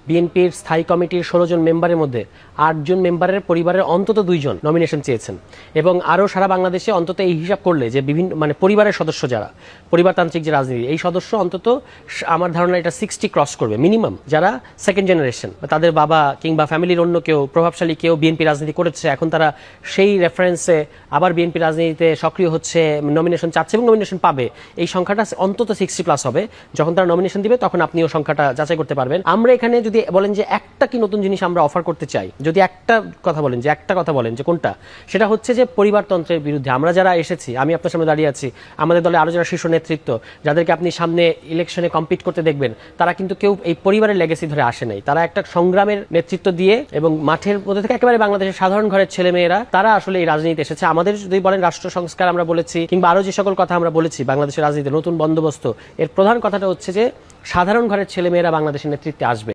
বিএনপির স্থায়ী কমিটির 16 জন মেম্বারের মধ্যে 8 জন মেম্বারের পরিবারের অন্তত 2 জন নমিনেশন চেয়েছেন এবং আরও সারা বাংলাদেশে অন্তত এই হিসাব করলে যে বিভিন্ন পরিবারের সদস্য যারা পরিবারতান্ত্রিক যে রাজনীতি এই সদস্য অন্তত আমার ধারণা এটা 60 ক্রস করবে মিনিমাম, যারা সেকেন্ড জেনারেশন, তাদের বাবা কিংবা ফ্যামিলির অন্য কেউ প্রভাবশালী কেউ বিএনপি রাজনীতি করেছে, এখন তারা সেই রেফারেন্সে আবার বিএনপি রাজনীতিতে সক্রিয় হচ্ছে, নমিনেশন চাচ্ছে এবং নমিনেশন পাবে। এই সংখ্যাটা অন্তত 60+ হবে। যখন তারা নমিনেশন দিবে তখন আপনিও সংখ্যাটা যাচাই করতে পারবেন। আমরা এখানে যদি বলেন যে একটা কি নতুন জিনিস আমরা অফার করতে চাই, যদি একটা কথা বলেন যে কোনটা, সেটা হচ্ছে যে পরিবারতন্ত্রের বিরুদ্ধে আমরা যারা এসেছি, আমি আপনার সামনে দাঁড়িয়ে আছি, আমাদের দলে আরো যারা শীর্ষ নেতৃত্ব যাদেরকে আপনি সামনে ইলেকশনে কম্পিট করতে দেখবেন, তারা কিন্তু কেউ এই পরিবারের লেগেসি ধরে আসে নাই। তারা একটা সংগ্রামের নেতৃত্ব দিয়ে এবং মাঠের মধ্যে থেকে একেবারে বাংলাদেশের সাধারণ ঘরের ছেলেমেয়েরা তারা আসলে এই রাজনীতিতে এসেছে। আমাদের যদি বলেন রাষ্ট্র সংস্কার আমরা বলেছি কিংবা আরো যে সকল কথা আমরা বলেছি বাংলাদেশের রাজনীতিতে নতুন বন্দোবস্ত, এর প্রধান কথাটা হচ্ছে যে সাধারণ ঘরের ছেলেমেয়েরা বাংলাদেশের নেতৃত্বে আসবে।